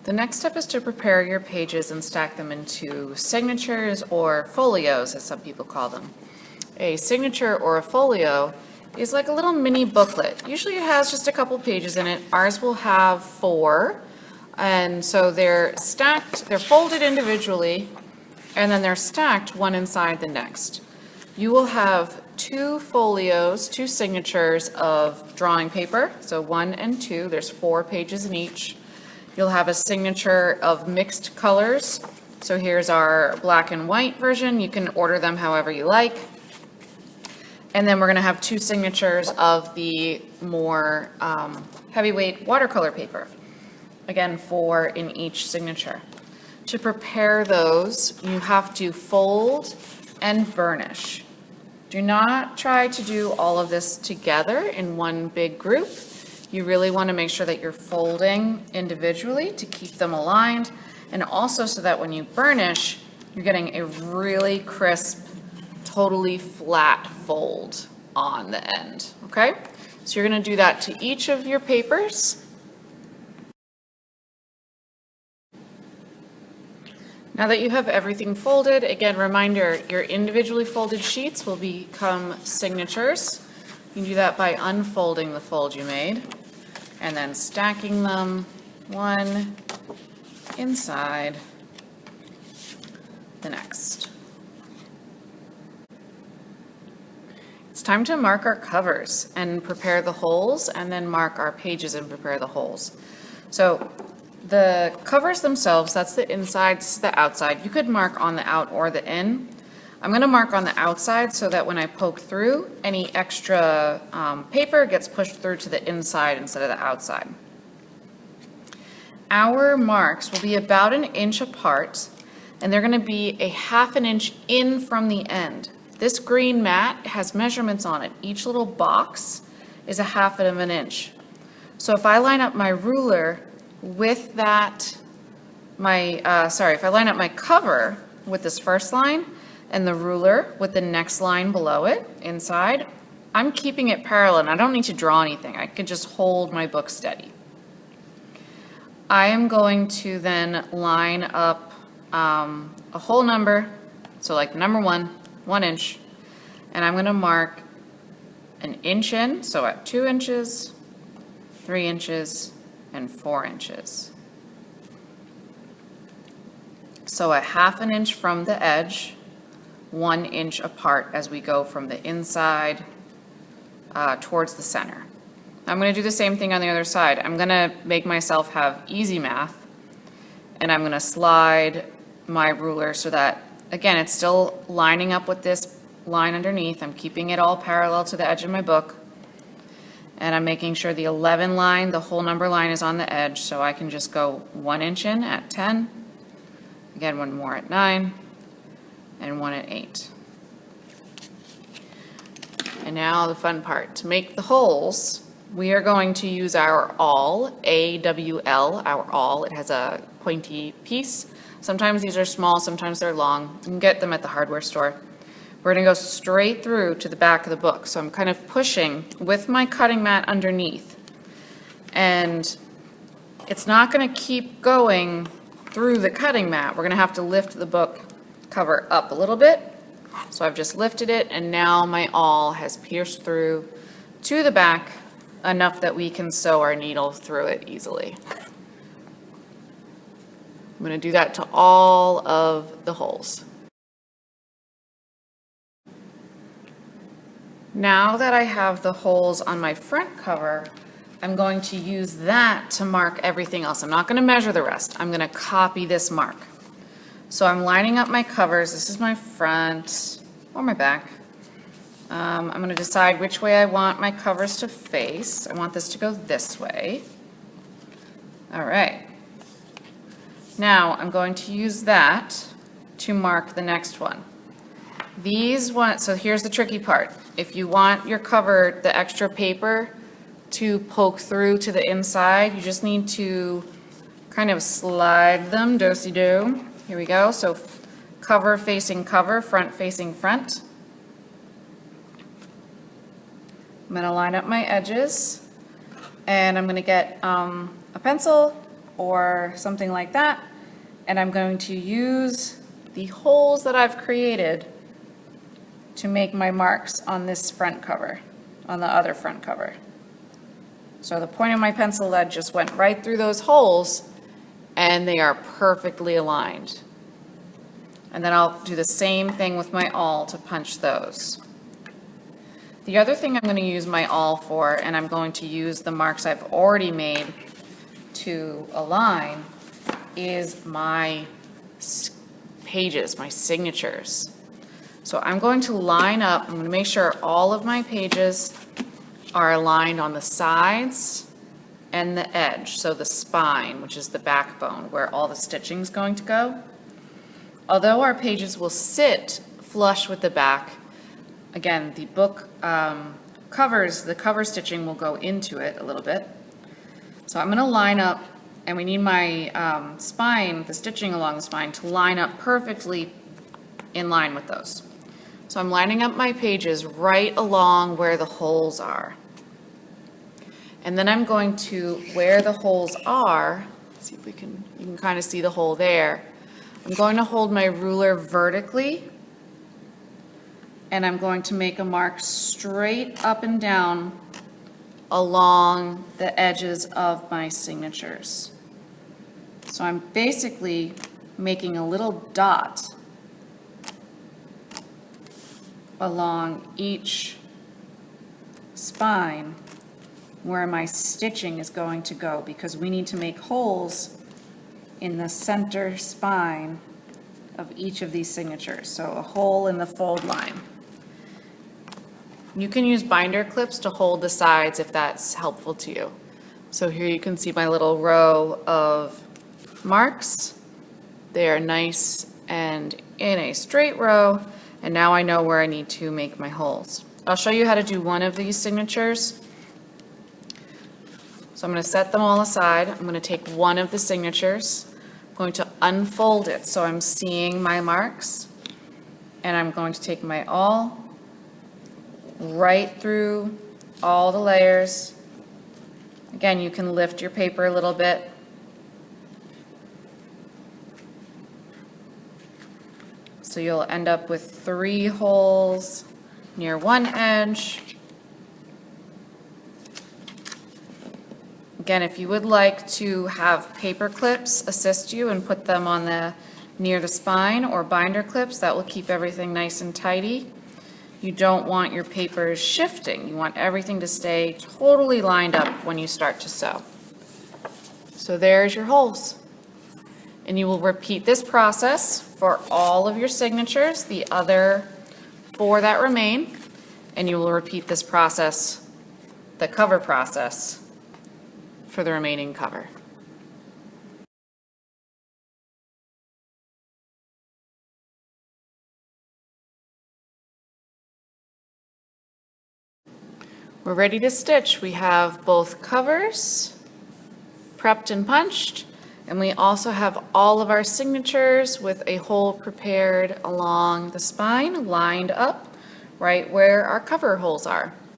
The next step is to prepare your pages and stack them into signatures or folios, as some people call them. A signature or a folio is like a little mini booklet. Usually it has just a couple pages in it. Ours will have 4, and so they're stacked, they're folded individually, and then they're stacked one inside the next. You will have 2 folios, 2 signatures of drawing paper, so 1 and 2, there's 4 pages in each. You'll have a signature of mixed colors. So here's our black and white version. You can order them however you like. And then we're going to have 2 signatures of the more heavyweight watercolor paper. Again, 4 in each signature. To prepare those, you have to fold and burnish. Do not try to do all of this together in one big group. You really want to make sure that you're folding individually to keep them aligned, and also so that when you burnish, you're getting a really crisp, totally flat fold on the end, okay? So you're going to do that to each of your papers. Now that you have everything folded, again, reminder, your individually folded sheets will become signatures. You can do that by unfolding the fold you made and then stacking them one inside the next. It's time to mark our covers and prepare the holes, and then mark our pages and prepare the holes. So the covers themselves, that's the inside, this is the outside. You could mark on the out or the in. I'm going to mark on the outside so that when I poke through, any extra paper gets pushed through to the inside instead of the outside. Our marks will be about 1 inch apart, and they're going to be a 1/2 inch in from the end. This green mat has measurements on it. Each little box is a 1/2 inch. So if I line up my ruler with that, if I line up my cover with this first line and the ruler with the next line below it inside, I'm keeping it parallel and I don't need to draw anything. I can just hold my book steady. I am going to then line up a whole number, so like number 1 inch, and I'm going to mark 1 inch in, so at 2 inches, 3 inches, and 4 inches. So a 1/2 inch from the edge, 1 inch apart as we go from the inside towards the center. I'm going to do the same thing on the other side. I'm going to make myself have easy math, and I'm going to slide my ruler so that, again, it's still lining up with this line underneath. I'm keeping it all parallel to the edge of my book, and I'm making sure the 11 line, the whole number line, is on the edge, so I can just go 1 inch in at 10, again 1 more at 9, and 1 at 8. And now the fun part. To make the holes, we are going to use our awl, A-W-L, our awl. It has a pointy piece. Sometimes these are small, sometimes they're long. You can get them at the hardware store. We're going to go straight through to the back of the book. So I'm kind of pushing with my cutting mat underneath. And it's not going to keep going through the cutting mat. We're going to have to lift the book cover up a little bit. So I've just lifted it, and now my awl has pierced through to the back enough that we can sew our needle through it easily. I'm going to do that to all of the holes. Now that I have the holes on my front cover, I'm going to use that to mark everything else. I'm not going to measure the rest. I'm going to copy this mark. So I'm lining up my covers. This is my front or my back. I'm going to decide which way I want my covers to face. I want this to go this way. All right. Now I'm going to use that to mark the next one. So here's the tricky part. If you want your cover, the extra paper, to poke through to the inside, you just need to kind of slide them, do-si-do. Here we go. So cover facing cover, front facing front. I'm going to line up my edges, and I'm going to get a pencil or something like that. And I'm going to use the holes that I've created to make my marks on this front cover, on the other front cover. So the point of my pencil lead just went right through those holes and they are perfectly aligned. And then I'll do the same thing with my awl to punch those. The other thing I'm going to use my awl for, and I'm going to use the marks I've already made to align, is my pages, my signatures. So I'm going to line up, I'm going to make sure all of my pages are aligned on the sides and the edge, so the spine, which is the backbone, where all the stitching is going to go. Although our pages will sit flush with the back, again, the book covers, the cover stitching will go into it a little bit. So I'm going to line up, and we need my spine, the stitching along the spine, to line up perfectly in line with those. So I'm lining up my pages right along where the holes are. And then I'm going to, where the holes are, let's see if you can kind of see the hole there. I'm going to hold my ruler vertically, and I'm going to make a mark straight up and down along the edges of my signatures. So I'm basically making a little dot along each spine where my stitching is going to go, because we need to make holes in the center spine of each of these signatures. So a hole in the fold line. You can use binder clips to hold the sides if that's helpful to you. So here you can see my little row of marks. They are nice and in a straight row, and now I know where I need to make my holes. I'll show you how to do one of these signatures. So I'm going to set them all aside. I'm going to take one of the signatures. I'm going to unfold it so I'm seeing my marks, and I'm going to take my awl right through all the layers. Again, you can lift your paper a little bit. So you'll end up with 3 holes near one edge. Again, if you would like to have paper clips assist you and put them on the near the spine, or binder clips, that will keep everything nice and tidy. You don't want your papers shifting. You want everything to stay totally lined up when you start to sew. So there's your holes. And you will repeat this process for all of your signatures, the other 4 that remain, and you will repeat this process, the cover process, for the remaining cover. We're ready to stitch. We have both covers prepped and punched, and we also have all of our signatures with a hole prepared along the spine, lined up right where our cover holes are.